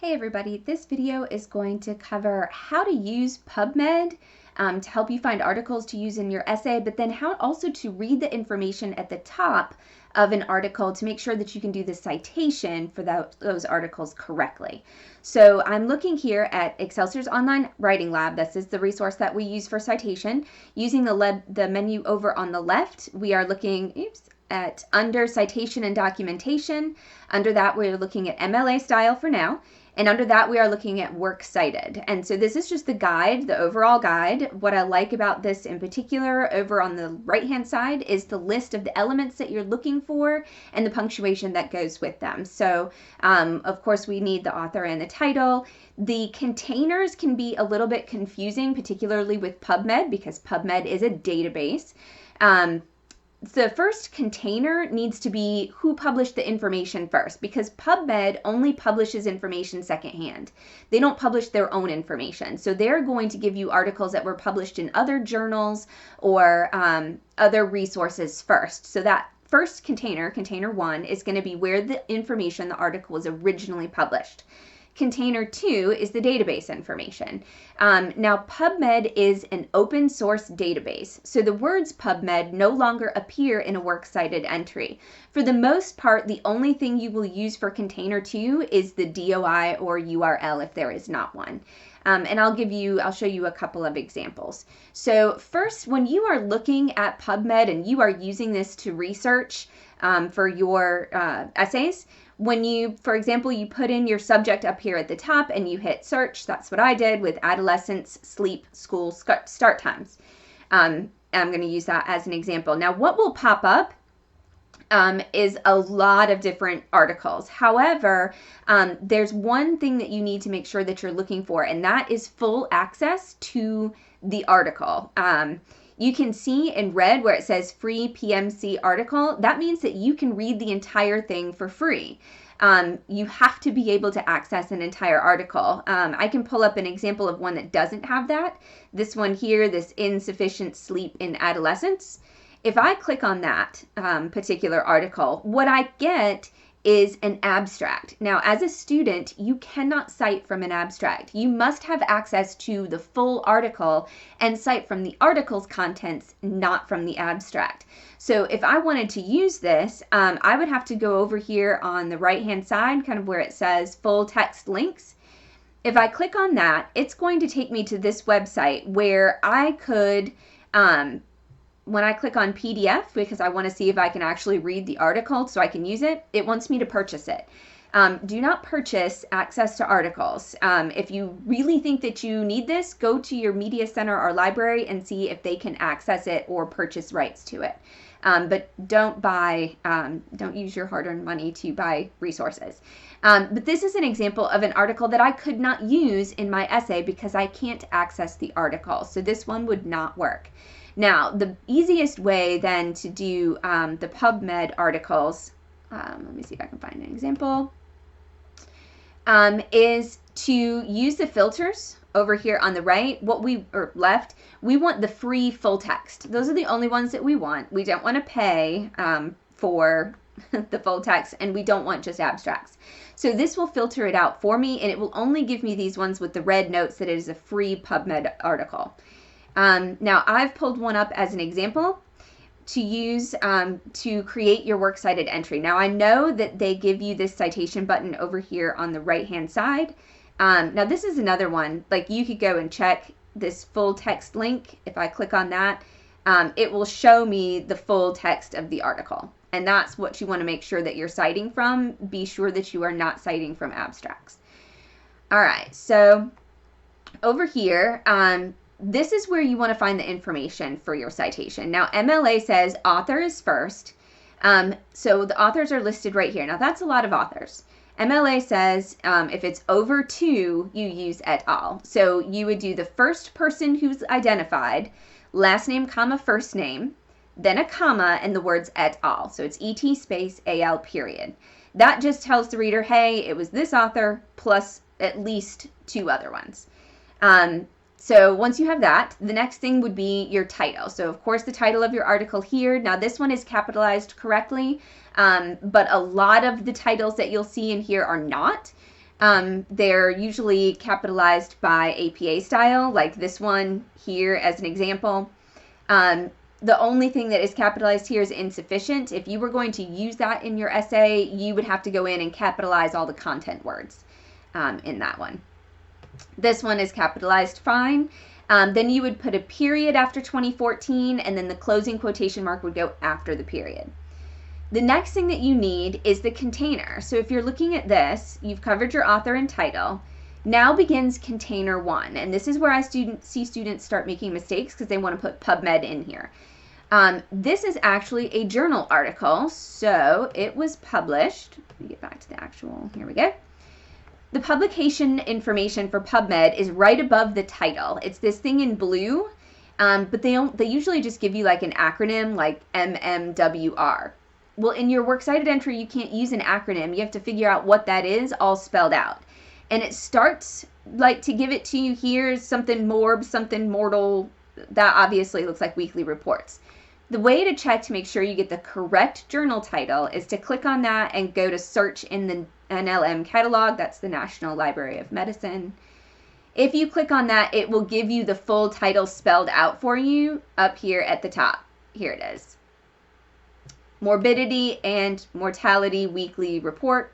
Hey everybody, this video is going to cover how to use PubMed to help you find articles to use in your essay, but then how also to read the information at the top of an article to make sure that you can do the citation for those articles correctly. So I'm looking here at Excelsior's Online Writing Lab. This is the resource that we use for citation. Using the menu over on the left, we are looking, at under citation and documentation. Under that, we're looking at MLA style for now. And under that, we are looking at Works Cited. And so this is just the guide, the overall guide. What I like about this in particular over on the right-hand side is the list of the elements that you're looking for and the punctuation that goes with them. So, of course, we need the author and the title. The containers can be a little bit confusing, particularly with PubMed, because PubMed is a database. The first container needs to be who published the information first, because PubMed only publishes information secondhand. They don't publish their own information. So they're going to give you articles that were published in other journals or other resources first. So that first container, container 1, is going to be where the information, the article, was originally published. Container 2 is the database information. Now, PubMed is an open source database, so the words PubMed no longer appear in a Works Cited entry. For the most part, the only thing you will use for Container 2 is the DOI or URL if there is not one. And I'll show you a couple of examples. So first, when you are looking at PubMed and you are using this to research for your essays, when you, for example, you put in your subject up here at the top and you hit search, that's what I did with adolescents, sleep, school, start times. I'm going to use that as an example. Now, what will pop up is a lot of different articles. However, there's one thing that you need to make sure that you're looking for, and that is full access to the article. You can see in red where it says free PMC article. That means that you can read the entire thing for free. You have to be able to access an entire article. I can pull up an example of one that doesn't have that. This one here, this insufficient sleep in adolescence. If I click on that particular article, what I get is an abstract. Now, as a student, you cannot cite from an abstract. You must have access to the full article and cite from the article's contents, not from the abstract. So if I wanted to use this, I would have to go over here on the right-hand side, kind of where it says full text links. If I click on that, it's going to take me to this website where I could, when I click on PDF, because I want to see if I can actually read the article so I can use it, it wants me to purchase it. Do not purchase access to articles. If you really think that you need this, go to your media center or library and see if they can access it or purchase rights to it. But don't use your hard-earned money to buy resources. But this is an example of an article that I could not use in my essay because I can't access the article. So this one would not work. Now, the easiest way then to do the PubMed articles, let me see if I can find an example, is to use the filters over here on the right, or left. We want the free full text. Those are the only ones that we want. We don't want to pay for the full text, and we don't want just abstracts. So this will filter it out for me, and it will only give me these ones with the red notes that it is a free PubMed article. Now, I've pulled one up as an example to use to create your Works Cited entry. Now, I know that they give you this citation button over here on the right-hand side. Now, this is another one. Like, you could go and check this full text link. If I click on that, it will show me the full text of the article. And that's what you want to make sure that you're citing from. Be sure that you are not citing from abstracts. All right, so over here, this is where you want to find the information for your citation. Now, MLA says author is first. So the authors are listed right here. Now, that's a lot of authors. MLA says if it's over 2, you use et al. So you would do the first person who's identified, last name, comma, first name, then a comma, and the words et al. So it's et space al period. That just tells the reader, hey, it was this author plus at least 2 other ones. So once you have that, the next thing would be your title. So of course the title of your article here. Now this one is capitalized correctly, but a lot of the titles that you'll see in here are not. They're usually capitalized by APA style, like this one here as an example. The only thing that is capitalized here is insufficient. If you were going to use that in your essay, you would have to go in and capitalize all the content words in that one. This one is capitalized fine. Then you would put a period after 2014, and then the closing quotation mark would go after the period. The next thing that you need is the container. So if you're looking at this, you've covered your author and title. Now begins container 1, and this is where I see students start making mistakes because they want to put PubMed in here. This is actually a journal article, so it was published. Let me get back to the actual, here we go. The publication information for PubMed is right above the title. It's this thing in blue, but they usually just give you like an acronym like MMWR. Well, in your works cited entry, you can't use an acronym. You have to figure out what that is, all spelled out. And it starts like to give it to you here, something morb, something mortal. That obviously looks like weekly reports. The way to check to make sure you get the correct journal title is to click on that and go to search in the NLM catalog. That's the National Library of Medicine. If you click on that, it will give you the full title spelled out for you up here at the top. Here it is. Morbidity and Mortality Weekly Report.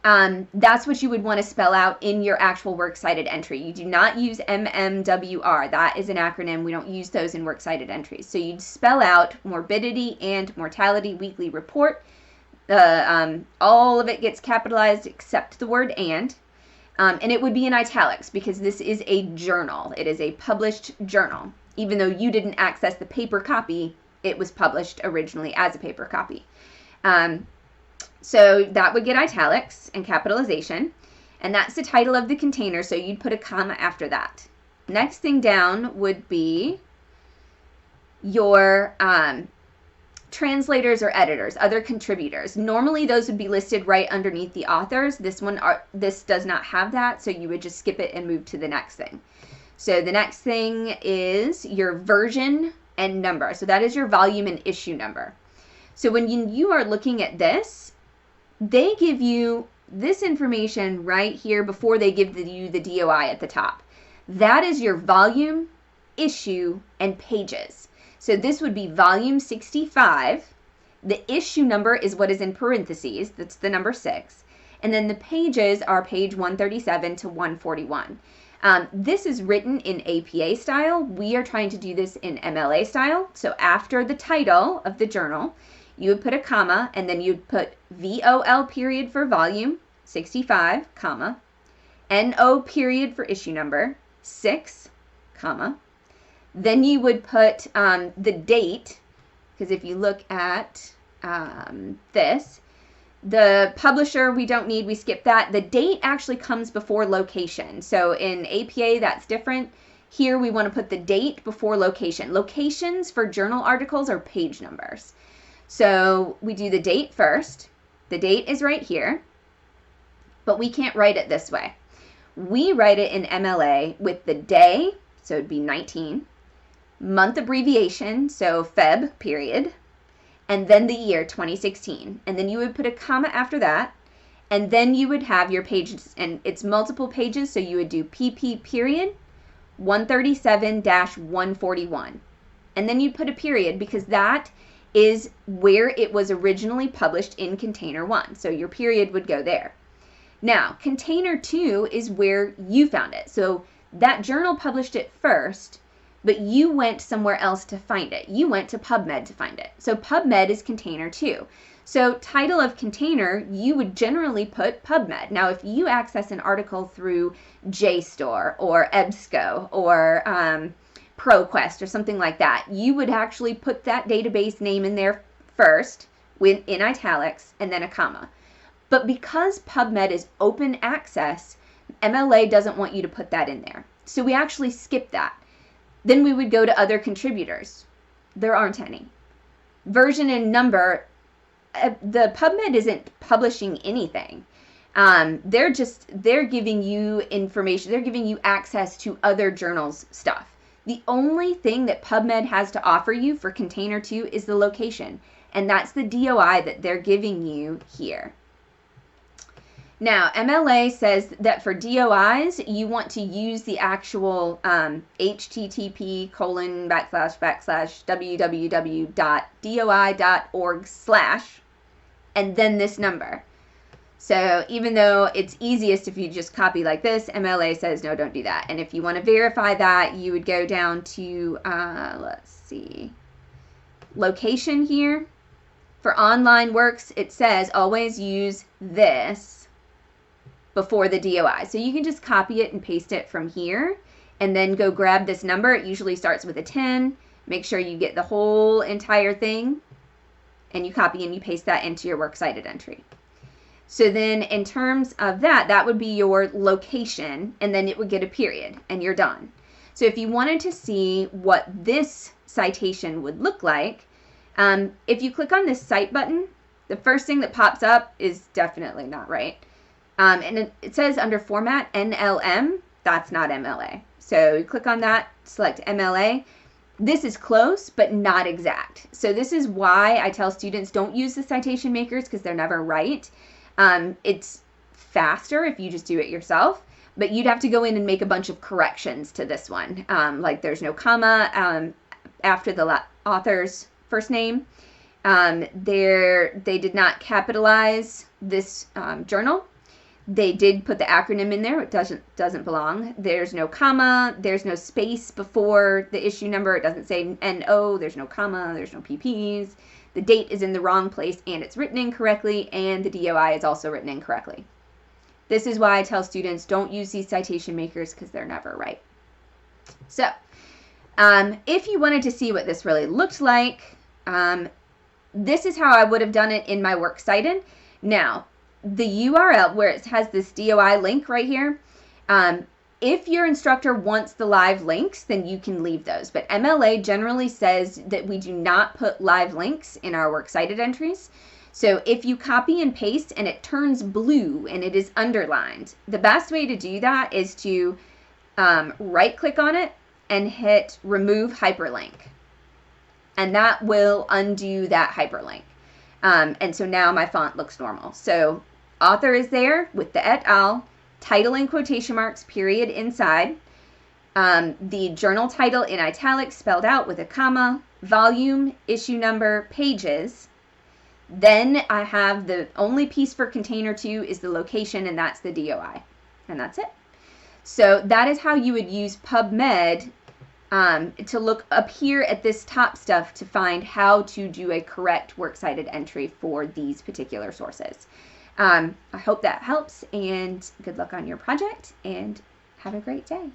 That's what you would want to spell out in your actual works cited entry. You do not use MMWR. That is an acronym. We don't use those in works cited entries. So you'd spell out Morbidity and Mortality Weekly Report. All of it gets capitalized except the word and it would be in italics because this is a journal. It is a published journal. Even though you didn't access the paper copy, it was published originally as a paper copy. So that would get italics and capitalization, and that's the title of the container, so you'd put a comma after that. Next thing down would be your translators or editors, other contributors. Normally those would be listed right underneath the authors. This does not have that, so you would just skip it and move to the next thing. So the next thing is your version and number. So that is your volume and issue number. So when you are looking at this, they give you this information right here before they give you the DOI at the top. That is your volume, issue, and pages. So this would be volume 65. The issue number is what is in parentheses. That's the number 6. And then the pages are page 137 to 141. This is written in APA style. We are trying to do this in MLA style. So after the title of the journal, you would put a comma, and then you'd put VOL period for volume, 65, comma, NO period for issue number, 6, comma. Then you would put the date, because if you look at this, the publisher we don't need, we skip that. The date actually comes before location. So in APA, that's different. Here we want to put the date before location. Locations for journal articles are page numbers. So we do the date first. The date is right here, but we can't write it this way. We write it in MLA with the day, so it'd be 19, month abbreviation, so Feb period, and then the year 2016. And then you would put a comma after that, and then you would have your pages, and it's multiple pages, so you would do PP period 137-141. And then you'd put a period because that is where it was originally published in container 1. So your period would go there. Now, container 2 is where you found it. So that journal published it first, but you went somewhere else to find it. You went to PubMed to find it. So PubMed is container 2. So title of container, you would generally put PubMed. Now, if you access an article through JSTOR or EBSCO or ProQuest or something like that, you would actually put that database name in there first in italics and then a comma. But because PubMed is open access, MLA doesn't want you to put that in there. So we actually skip that. Then we would go to other contributors. There aren't any. Version and number, the PubMed isn't publishing anything. They're giving you information. They're giving you access to other journals' stuff. The only thing that PubMed has to offer you for container 2 is the location, and that's the DOI that they're giving you here. Now, MLA says that for DOIs, you want to use the actual http://www.doi.org/ and then this number. So even though it's easiest if you just copy like this, MLA says no, don't do that. And if you want to verify that, you would go down to, let's see, location here. For online works, it says always use this before the DOI. So you can just copy it and paste it from here and then go grab this number. It usually starts with a 10. Make sure you get the whole entire thing and you copy and you paste that into your works cited entry. So then in terms of that, that would be your location, and then it would get a period and you're done. So if you wanted to see what this citation would look like, if you click on this cite button, the first thing that pops up is definitely not right. And it says under format NLM, that's not MLA. So you click on that, select MLA. This is close, but not exact. So this is why I tell students don't use the citation makers because they're never right. It's faster if you just do it yourself, but you'd have to go in and make a bunch of corrections to this one. Like there's no comma after the author's first name. They did not capitalize this journal. They did put the acronym in there. It doesn't belong. There's no comma. There's no space before the issue number. It doesn't say NO. There's no comma. There's no PPs. The date is in the wrong place and it's written incorrectly, and the DOI is also written incorrectly. This is why I tell students don't use these citation makers because they're never right. So if you wanted to see what this really looked like, this is how I would have done it in my works cited. Now, the URL where it has this DOI link right here, if your instructor wants the live links, then you can leave those. But MLA generally says that we do not put live links in our works cited entries. So if you copy and paste and it turns blue and it is underlined, the best way to do that is to right click on it and hit remove hyperlink. And that will undo that hyperlink. And so now my font looks normal. So author is there with the et al, title in quotation marks, period inside, the journal title in italics spelled out with a comma, volume, issue number, pages. Then I have the only piece for container 2 is the location, and that's the DOI. And that's it. So that is how you would use PubMed to look up here at this top stuff to find how to do a correct works cited entry for these particular sources. I hope that helps, and good luck on your project, and have a great day.